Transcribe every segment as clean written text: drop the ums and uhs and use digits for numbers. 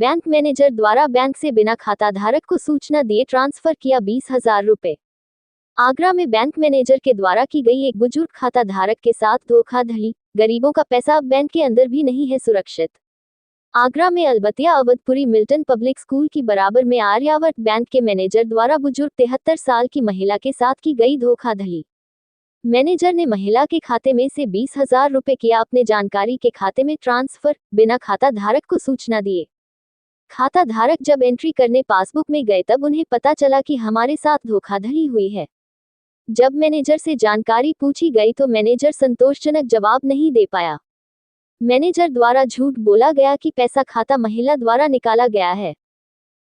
Bank manager द्वारा bank से बिना खाता धारक को सूचना दिए ट्रांसफर किया 20,000 रुपए। आगरा में बैंक मैनेजर के द्वारा की गई एक बुजुर्ग खाता धारक के साथ धोखाधड़ी। गरीबों का पैसा अब बैंक के अंदर भी नहीं है सुरक्षित। आगरा में अलबतिया अवधपुरी मिल्टन पब्लिक स्कूल की बराबर में आर्यावर्त बैंक के मैनेजर द्वारा बुजुर्ग 73 साल की महिला के साथ की गई धोखाधड़ी। मैनेजर ने महिला के खाते में से 20,000 रुपए किया अपने जानकारी के खाते में ट्रांसफर, बिना खाता धारक को सूचना दिए। खाता धारक जब एंट्री करने पासबुक में गए तब उन्हें पता चला कि हमारे साथ धोखाधड़ी हुई है। जब मैनेजर से जानकारी पूछी गई तो मैनेजर संतोषजनक जवाब नहीं दे पाया। मैनेजर द्वारा झूठ बोला गया कि पैसा खाता महिला द्वारा निकाला गया है,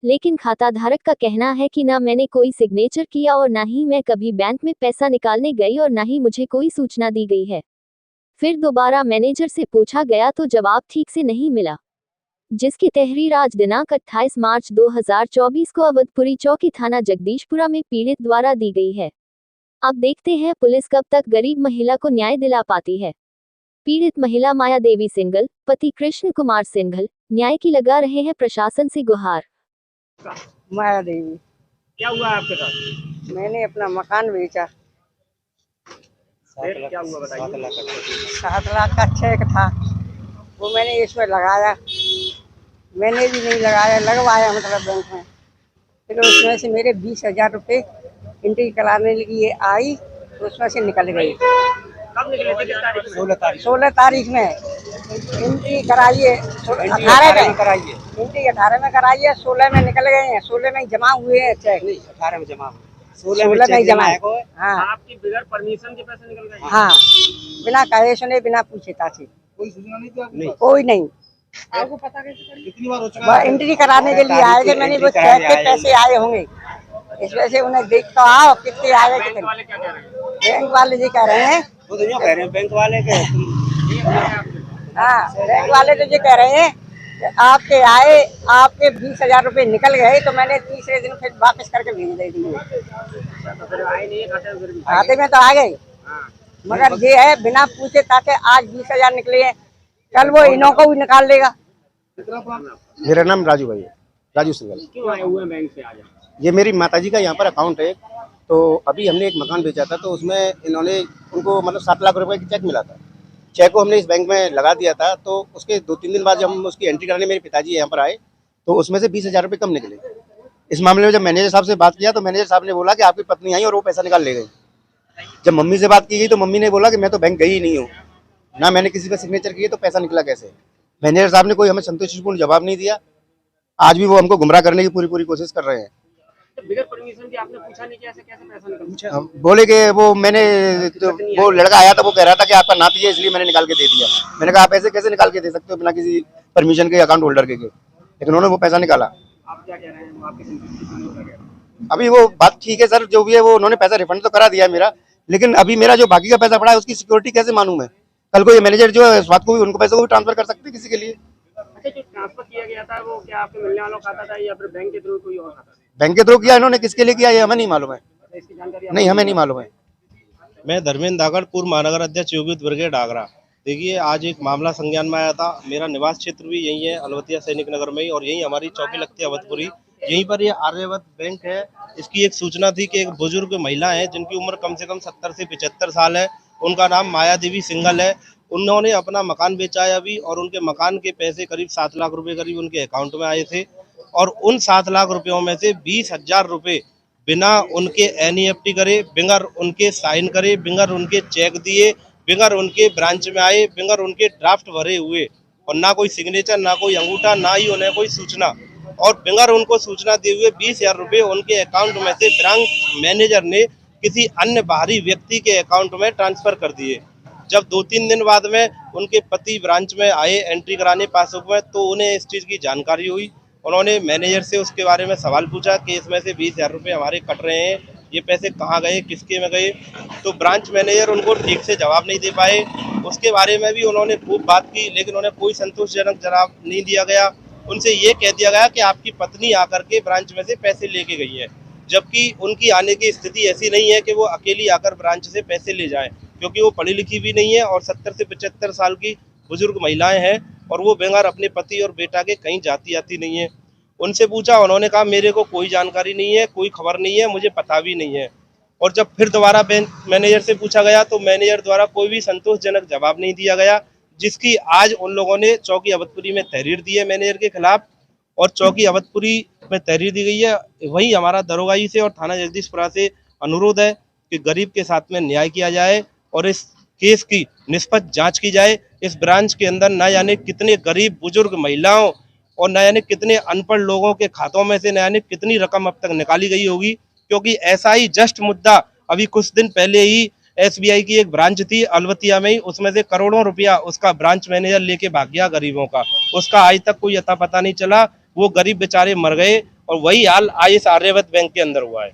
लेकिन खाता धारक का कहना है कि ना मैंने कोई सिग्नेचर किया और ना ही मैं कभी बैंक में पैसा निकालने गई और ना ही मुझे कोई सूचना दी गई है। फिर दोबारा मैनेजर से पूछा गया तो जवाब ठीक से नहीं मिला, जिसकी तहरीर आज दिनांक 28 मार्च 2024 को अवधपुरी चौकी थाना जगदीशपुरा में पीड़ित द्वारा दी गई है। अब देखते हैं पुलिस कब तक गरीब महिला को न्याय दिला पाती है। पीड़ित महिला माया देवी सिंघल, पति कृष्ण कुमार सिंघल न्याय की लगा रहे हैं प्रशासन से गुहार। माया देवी, क्या हुआ आपके साथ? मैंने अपना मकान बेचा। फिर क्या हुआ बताइए। 7 लाख का चेक था, वो मैंने इसमें लगाया। मैंने भी नहीं लगाया, लगवाया मतलब बैंक में। फिर उसमें से मेरे 20,000 रुपये एंट्री कराने के लिए आई तो उसमें से निकल गई। कब निकले थे? किस तारीख में? 16 तारीख में एंट्री कराइए, 18 में कराइए, एंट्री 18 में कराइए, 16 में निकल गए हैं। 16 में जमा हुए हैं चेक। नहीं, 18 में जमा हुए, 16 में जमा है। हाँ, आपकी बगैर परमिशन के पैसे निकल गए? हाँ, बिना कहे सुने, बिना पूछे ताछे। कोई सूचना नहीं थी? कोई नहीं। आपको पता कैसे चला? कितनी बार हो चुका है? एंट्री कराने के लिए आए थे, मैंने वो चेक के पैसे आए होंगे, इस वजह से उन्हें देख तो आओ कितने आए। बैंक वाले क्या कह रहे हैं? बैंक वाले जी कह रहे हैं, वो तो कह रहे हैं बैंक वाले के। हाँ, बैंक वाले तो ये कह रहे हैं कि आपके आए, आपके 20,000 रुपये निकल गए तो मैंने तीसरे दिन फिर वापस करके भेज दे दिए। तो फिर आए नहीं खाते? खाते में तो आ गए, मगर ये है बिना पूछे ताके आज 20,000 निकले हैं, कल वो इन्हों को भी निकाल लेगा। मेरा नाम राजू भाई है, राजू सिंघल। क्यों आए हुए बैंक से आज? ये मेरी माताजी का यहाँ पर अकाउंट है। तो अभी हमने एक मकान बेचा था, तो उसमें इन्होंने उनको मतलब 7 लाख रुपए की चेक मिला था। चेक को हमने इस बैंक में लगा दिया था। तो उसके 2-3 दिन बाद जब हम उसकी एंट्री कराने मेरे पिताजी यहाँ पर आए तो उसमें से 20,000 रुपये कम निकले। इस मामले में जब मैनेजर साहब से बात किया तो मैनेजर साहब ने बोला कि आपकी पत्नी आई और वो पैसा निकाल ले गई। जब मम्मी से बात की गई तो मम्मी ने बोला कि मैं तो बैंक गई ही नहीं हूँ, ना मैंने किसी पर सिग्नेचर किए, तो पैसा निकला कैसे। मैनेजर साहब ने कोई हमें संतोषपूर्ण जवाब नहीं दिया। आज भी वो हमको गुमराह करने की पूरी कोशिश कर रहे हैं। बिगर परमिशन के आपने पूछा नहीं कि ऐसे कैसे पैसा निकला? बोले कि वो मैंने तो वो लड़का आया था, वो कह रहा था कि आपका नाती है इसलिए मैंने निकाल के दे दिया। मैंने कहा आप ऐसे कैसे निकाल के दे सकते हो बिना किसी परमिशन के अकाउंट होल्डर के, लेकिन उन्होंने वो पैसा निकाला। आप क्या कह रहे हैं? वो आपकी संतुष्टि पूरी हो गया? अभी वो बात ठीक है सर, जो भी है वो उन्होंने पैसा रिफंड तो करा दिया मेरा, लेकिन अभी मेरा जो बाकी का पैसा पड़ा है उसकी सिक्योरिटी कैसे मानूं मैं? कल को ये मैनेजर जो है स्वाद को भी उनको पैसे को भी ट्रांसफर कर सकते किसी के लिए। अच्छा, जो ट्रांसफर किया गया था वो क्या आपके मिलने वालों का खाता था या फिर बैंक के थ्रू कोई और खाता था? बैंक के थ्रू किया इन्होंने, किसके लिए किया ये हमें नहीं मालूम है। इसकी जानकारी नहीं, हमें नहीं मालूम है। मैं धर्मेंद्र दागड़, पूर्व महानगर अध्यक्ष योगित ब्रिगेड आगरा। देखिए, आज एक मामला संज्ञान में आया था। मेरा निवास क्षेत्र भी यही है, अलवतिया सैनिक नगर में ही, और यही हमारी चौकी लगती है अवधपुरी। यहीं पर ये आर्यावर्त बैंक है। इसकी एक सूचना थी कि एक बुजुर्ग महिला है जिनकी उम्र कम से कम 70 से 75 साल है। उनका नाम माया देवी सिंघल है। उन्होंने अपना मकान बेचा है अभी, और उनके मकान के पैसे करीब 7 लाख रुपए करीब उनके अकाउंट में आए थे। और उन 7 लाख रुपयों में से 20,000 रुपये बिना उनके NEFT करे, बिगर उनके साइन करे, बिगर उनके चेक दिए, बिगर उनके ब्रांच में आए, बिगर उनके ड्राफ्ट भरे हुए, और ना कोई सिग्नेचर, ना कोई अंगूठा, ना ही उन्हें कोई सूचना, और बिगर उनको सूचना दिए हुए 20,000 रुपये उनके अकाउंट में से ब्रांच मैनेजर ने किसी अन्य बाहरी व्यक्ति के अकाउंट में ट्रांसफर कर दिए। जब 2-3 दिन बाद में उनके पति ब्रांच में आए एंट्री कराने पासबुक में, तो उन्हें इस चीज़ की जानकारी हुई। उन्होंने मैनेजर से उसके बारे में सवाल पूछा कि इसमें से 20,000 रुपये हमारे कट रहे हैं, ये पैसे कहाँ गए, किसके में गए। तो ब्रांच मैनेजर उनको ठीक से जवाब नहीं दे पाए। उसके बारे में भी उन्होंने खूब बात की, लेकिन उन्हें कोई संतोषजनक जवाब नहीं दिया गया। उनसे ये कह दिया गया कि आपकी पत्नी आकर के ब्रांच में से पैसे लेके गई है, जबकि उनकी आने की स्थिति ऐसी नहीं है कि वो अकेली आकर ब्रांच से पैसे ले जाए, क्योंकि वो पढ़ी लिखी भी नहीं है और 70 से 75 साल की बुजुर्ग महिलाएं हैं। और वो बेगार अपने पति और बेटा के कहीं जाती आती नहीं है। उनसे पूछा, उन्होंने कहा मेरे को कोई जानकारी नहीं है, कोई खबर नहीं है, मुझे पता भी नहीं है। और जब फिर दोबारा बैंक मैनेजर से पूछा गया तो मैनेजर द्वारा कोई भी संतोषजनक जवाब नहीं दिया गया, जिसकी आज उन लोगों ने चौकी अवधपुरी में तहरीर दी है मैनेजर के खिलाफ, और चौकी अवधपुरी में तहरीर दी गई है। वही हमारा दरोगाई से और थाना जगदीशपुरा से अनुरोध है कि गरीब के साथ में न्याय किया जाए और इस केस की निष्पक्ष जांच की जाए। इस ब्रांच के अंदर न जाने कितने गरीब बुजुर्ग महिलाओं और न जाने कितने अनपढ़ लोगों के खातों में से न जाने कितनी रकम अब तक निकाली गई होगी, क्योंकि ऐसा ही जस्ट मुद्दा अभी कुछ दिन पहले ही SBI की एक ब्रांच थी अलवतिया में ही, उसमें से करोड़ों रुपया उसका ब्रांच मैनेजर लेके भाग गया गरीबों का। उसका आज तक कोई अता पता नहीं चला, वो गरीब बेचारे मर गए और वही हाल आज इस आर्यावर्त बैंक के अंदर हुआ है।